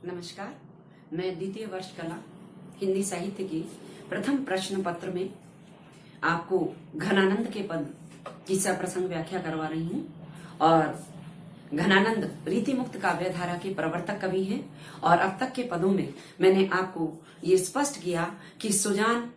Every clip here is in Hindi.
नमस्कार। मैं द्वितीय वर्ष कला हिंदी साहित्य की प्रथम प्रश्न पत्र में आपको घनानंद के पद किस्सा प्रसंग व्याख्या करवा रही हूँ। और घनानंद रीति मुक्त काव्यधारा के प्रवर्तक कवि हैं और अब तक के पदों में मैंने आपको ये स्पष्ट किया कि सुजान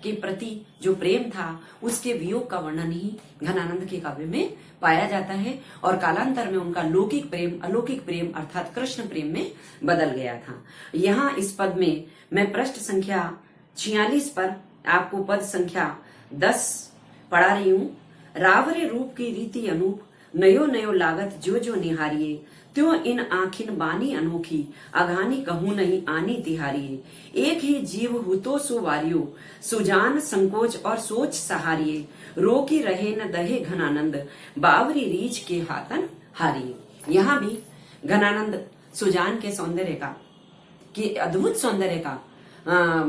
के प्रति जो प्रेम था उसके वियोग का वर्णन ही घनानंद के काव्य में पाया जाता है और कालांतर में उनका लौकिक प्रेम अलौकिक प्रेम अर्थात कृष्ण प्रेम में बदल गया था। यहाँ इस पद में मैं पृष्ठ संख्या 46 पर आपको पद संख्या 10 पढ़ा रही हूँ। रावरे रूप की रीति अनूप नयो नयो लागत जो जो निहारिये त्यों इन आखिन बानी अनोखी अघानी कहूं नहीं आनी तिहारिये एक ही जीव हुतो सुवारियो सुजान संकोच और सोच सहारिये रोकी रहे न दहे घनानंद बावरी रीछ के हाथन हारिये। यहाँ भी घनानंद सुजान के सौंदर्य का कि अद्भुत सौंदर्य का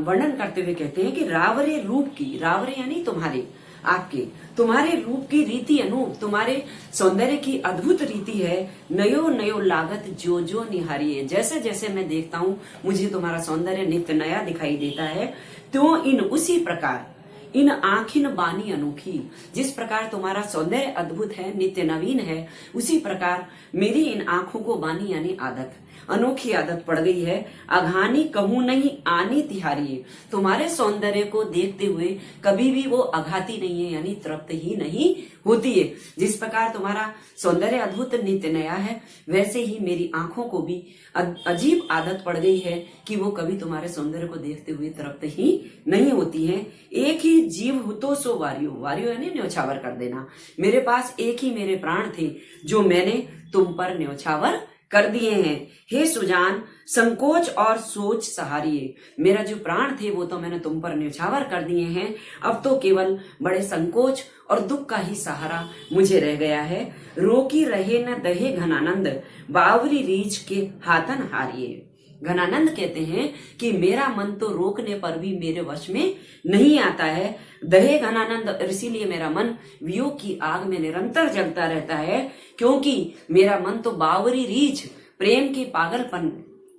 वर्णन करते हुए कहते हैं कि रावरे रूप की, रावरे यानी तुम्हारे, आपके, तुम्हारे रूप की रीति अनूप, तुम्हारे सौंदर्य की अद्भुत रीति है। नयो नयो लागत जो जो निहारिये, जैसे जैसे मैं देखता हूँ मुझे तुम्हारा सौंदर्य नित्य नया दिखाई देता है। त्यों इन उसी प्रकार इन आखिन बानी अनोखी, जिस प्रकार तुम्हारा सौंदर्य अद्भुत है नित्य नवीन है उसी प्रकार मेरी इन आंखों को बानी यानी आदत अनोखी आदत पड़ गई है। अघानी कहूं नहीं आनी तिहारिये, तुम्हारे सौंदर्य को देखते हुए कभी भी वो अघाती नहीं है यानी तृप्त ही नहीं होती है। जिस प्रकार तुम्हारा सौंदर्य अद्भुत नित्य नया है वैसे ही मेरी आंखों को भी अजीब आदत पड़ गई है कि वो कभी तुम्हारे सौंदर्य को देखते हुए तृप्त ही नहीं होती है। एक ही जीव हुतो सो वारियो, वारियो यानी न्योछावर कर देना। मेरे पास एक ही मेरे प्राण थे जो मैंने तुम पर न्योछावर कर दिए हैं। हे सुजान संकोच और सोच सहारिये, मेरा जो प्राण थे वो तो मैंने तुम पर न्यौछावर कर दिए हैं, अब तो केवल बड़े संकोच और दुख का ही सहारा मुझे रह गया है। रोकी रहे न दहे घनानंद बावरी रीछ के हाथन हारिये। घनानंद कहते हैं कि मेरा मन तो रोकने पर भी मेरे वश में नहीं आता है। दहे घनानंद, इसीलिए मेरा मन वियोग की आग में निरंतर जलता रहता है क्योंकि मेरा मन तो बावरी रीछ प्रेम के पागलपन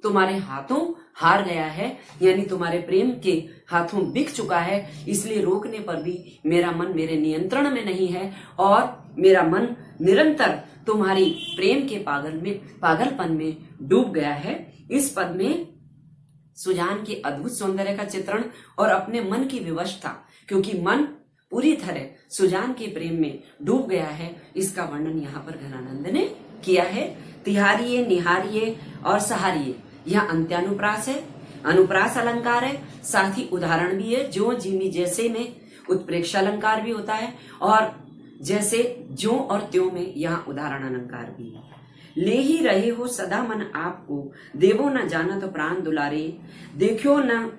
तुम्हारे हाथों हार गया है यानी तुम्हारे प्रेम के हाथों बिक चुका है। इसलिए रोकने पर भी मेरा मन मेरे नियंत्रण में नहीं है और मेरा मन निरंतर तुम्हारी प्रेम के पागलपन में डूब गया है। इस पद में सुजान के अद्भुत सौंदर्य का चित्रण और अपने मन की विवशता, क्योंकि मन पूरी तरह सुजान के प्रेम में डूब गया है, इसका वर्णन यहाँ पर घनानंद ने किया है। तिहारिये निहारिये और सहारिये, यह अंत्यानुप्रास है, अनुप्रास अलंकार है, साथ ही उदाहरण भी है। जो जिमी जैसे में उत्प्रेक्ष अलंकार भी होता है और जैसे जो और त्यों में यहाँ उदाहरण अलंकार भी है। ले ही रहे हो सदा मन आपको देवो न जानत प्राण दुलारे देखो न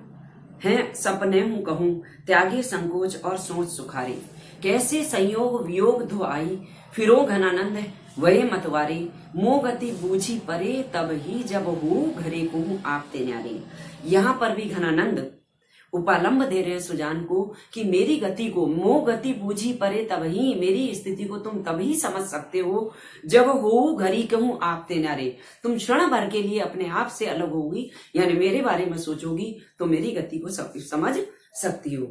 है सपने हूं कहूं त्यागे संकोच और सोच सुखारे। कैसे संयोग वियोग धो आई फिरो घनानंद वये मतवारे मोह गति बूझी परे तब ही जब हो घरे को आपते न्यारे। यहाँ पर भी घनानंद उपालंब दे रहे हैं सुजान को कि मेरी गति को, मोह गति बूझी परे तब ही, मेरी स्थिति को तुम तभी समझ सकते हो जब हो घरी कहूं आपते नारे। तुम क्षण भर के लिए अपने आप से अलग होगी यानी मेरे बारे में सोचोगी तो मेरी गति को सब समझ सकती हो।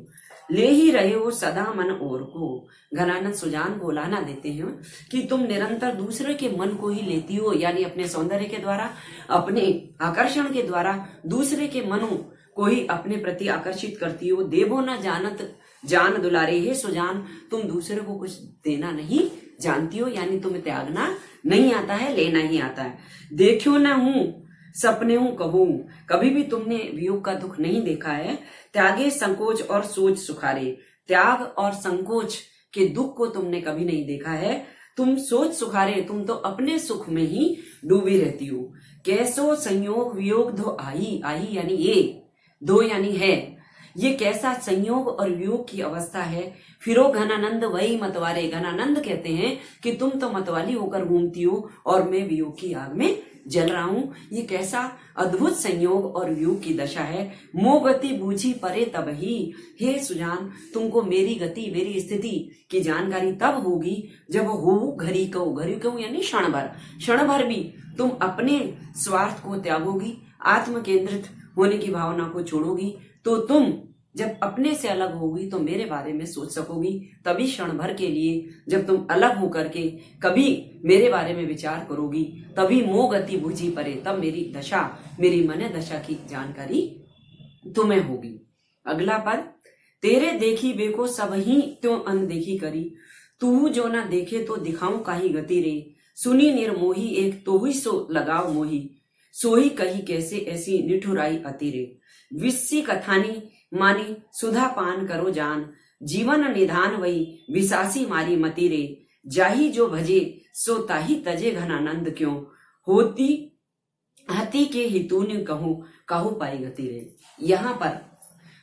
ले ही रहे हो सदा मन और को, घनानंद सुजान को लाना देते हैं कि तुम निरंतर दूसरे के मन को ही लेती हो यानी अपने सौंदर्य के द्वारा, अपने आकर्षण के द्वारा दूसरे के मनों को ही अपने प्रति आकर्षित करती हो। देवो न जानत जान दुलारे, हे सुजान तुम दूसरे को कुछ देना नहीं जानती हो यानी तुम्हें त्यागना नहीं आता है, लेना ही आता है। देखो न हूं सपने हूं कहूं, कभी भी तुमने वियोग का दुख नहीं देखा है। त्यागे संकोच और सोच सुखारे, त्याग और संकोच के दुख को तुमने कभी नहीं देखा है। तुम सोच सुखारे, तुम तो अपने सुख में ही डूबी रहती हो। कैसो संयोग वियोग धो आई, आई यानी ये, दो यानी है, ये कैसा संयोग और वियोग की अवस्था है। फिरो घनानंद वही मतवारे, घनानंद कहते हैं कि तुम तो मतवाली होकर घूमती हो और मैं वियोग की आग में जल रहा हूं। ये कैसा अद्भुत संयोग और वियोग की दशा है। मोह गति बूझी परे तब ही, हे सुजान तुमको मेरी गति मेरी स्थिति की जानकारी तब होगी जब हो घरी कहूं यानी क्षण भर भी तुम अपने स्वार्थ को त्यागोगी, आत्म केंद्रित होने की भावना को छोड़ोगी तो तुम जब अपने से अलग होगी तो मेरे बारे में सोच सकोगी। तभी क्षण भर के लिए जब तुम अलग होकर के कभी मेरे बारे में विचार करोगी, तभी मोह गति बुझी परे, तब मेरी दशा, मेरी मन दशा की जानकारी तुम्हें होगी। अगला पद, तेरे देखी बेको सब ही त्यों अनदेखी करी, तू जो ना देखे तो दिखाऊं काहि गति रे, सुनी निर्मोही एक तो ही सो लगाव मोही, सोही कही कैसे ऐसी निठुराई अति रे, विस्सी कथानी मानी सुधा पान करो जान, जीवन निधान वही विसासी मारी मति रे, जाही जो भजे सो ताही तजे घनानंद क्यों, होती हति के हितून कहूं काहू पाई गति रे। यहाँ पर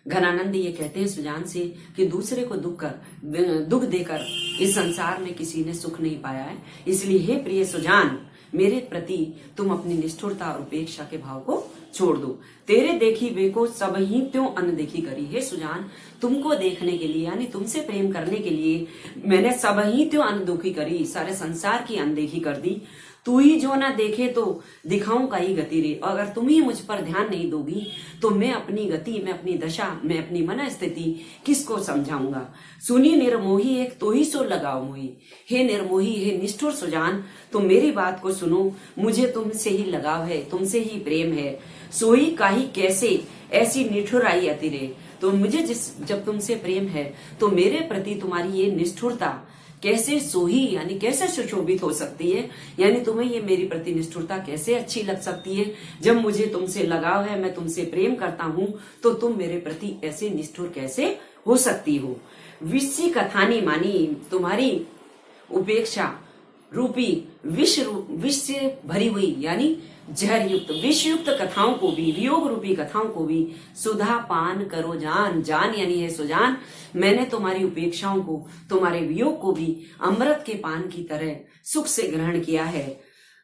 घनानंद ये कहते हैं सुजान से कि दूसरे को दुख देकर इस संसार में किसी ने सुख नहीं पाया है, इसलिए हे प्रिय सुजान, मेरे प्रति तुम अपनी निष्ठुरता और उपेक्षा के भाव को छोड़ दो। तेरे देखी बेको सब ही त्यों अनदेखी करी। हे सुजान, तुमको देखने के लिए यानी तुमसे प्रेम करने के लिए मैंने सब ही त्यों अनदेखी करी, सारे संसार की अनदेखी कर दी। तू ही जो ना देखे तो दिखाऊं काई गति रे, और अगर तुम ही मुझ पर ध्यान नहीं दोगी तो मैं अपनी गति, मैं अपनी दशा, मैं अपनी मन स्थिति किसको समझाऊंगा। सुनी निर्मोही एक तो ही सो लगाओ मोही। हे निर्मोही, हे निष्ठुर सुजान, तुम मेरी बात को सुनो, मुझे तुमसे ही लगाव है, तुमसे ही प्रेम है। सोई काही कैसे ऐसी निठुराई अति रे, तो मुझे जब तुमसे प्रेम है तो मेरे प्रति तुम्हारी ये निष्ठुरता कैसे सोही यानी कैसे सुशोभित हो सकती है, यानी तुम्हें ये मेरी प्रति निष्ठुरता कैसे अच्छी लग सकती है। जब मुझे तुमसे लगाव है, मैं तुमसे प्रेम करता हूँ, तो तुम मेरे प्रति ऐसे निष्ठुर कैसे हो सकती हो। विषी कथानी मानी, तुम्हारी उपेक्षा रूपी विष से भरी हुई यानी जहर युक्त विष युक्त कथाओं को भी, वियोग रूपी कथाओं को भी सुधा पान करो जान। जान यानी है सुजान, मैंने तुम्हारी उपेक्षाओं को, तुम्हारे वियोग को भी अमृत के पान की तरह सुख से ग्रहण किया है।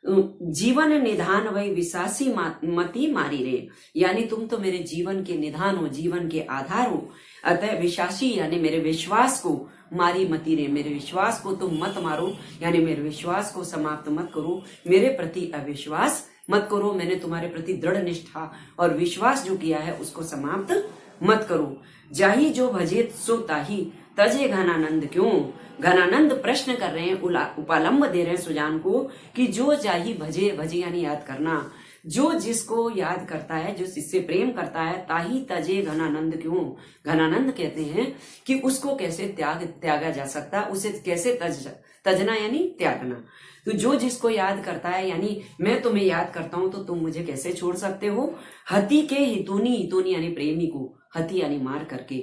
जीवन निधान वही विसासी मति मारी रे, यानी तुम तो मेरे जीवन के निधान हो, जीवन के आधार हो। अतः विश्वासी यानी मेरे विश्वास को मारी मती रे, मेरे विश्वास को तुम मत मारो, यानी मेरे विश्वास को समाप्त मत करो, मेरे प्रति अविश्वास मत करो। मैंने तुम्हारे प्रति दृढ़ निष्ठा और विश्वास जो किया है उसको समाप्त मत करो। जाही जो भजे सो ताही तजे घनानंद क्यों। घनानंद प्रश्न कर रहे हैं, उपालंब दे रहे हैं सुजान को कि जो जाही भजे, भजे यानी याद करना, जो जिसको याद करता है, जो जिससे प्रेम करता है, ताही तजे घनानंद क्यों। घनानंद कहते हैं कि उसको कैसे त्यागा जा सकता, उसे कैसे तजना यानी त्यागना। तो जो जिसको याद करता है, यानी मैं तुम्हें याद करता हूं तो तुम मुझे कैसे छोड़ सकते हो। हति के हितूनी, हितूनी यानी प्रेमी को, हति यानी मार करके,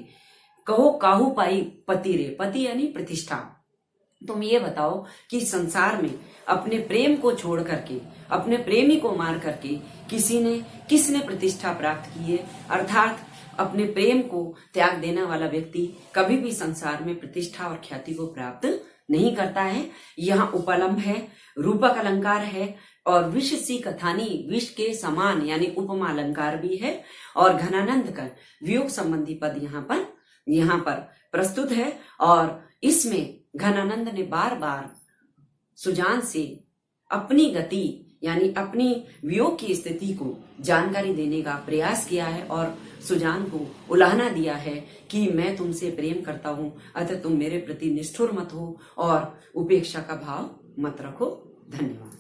कहो काहू पाई पति रे, पति यानी प्रतिष्ठा। तुम ये बताओ कि संसार में अपने प्रेम को छोड़ करके, अपने प्रेमी को मार करके किसने प्रतिष्ठा प्राप्त की है। अर्थात अपने प्रेम को त्याग देने वाला व्यक्ति कभी भी संसार में प्रतिष्ठा और ख्याति को प्राप्त नहीं करता है। यहाँ उपलम्ब है, रूपक अलंकार है, और विष सी कथानी, विष के समान यानी उपमा अलंकार भी है, और घनानंद का वियोग संबंधी पद यहाँ पर प्रस्तुत है। और इसमें घनानंद ने बार बार सुजान से अपनी गति यानी अपनी वियोग की स्थिति को जानकारी देने का प्रयास किया है, और सुजान को उलाहना दिया है कि मैं तुमसे प्रेम करता हूं, अतः तुम मेरे प्रति निष्ठुर मत हो और उपेक्षा का भाव मत रखो। धन्यवाद।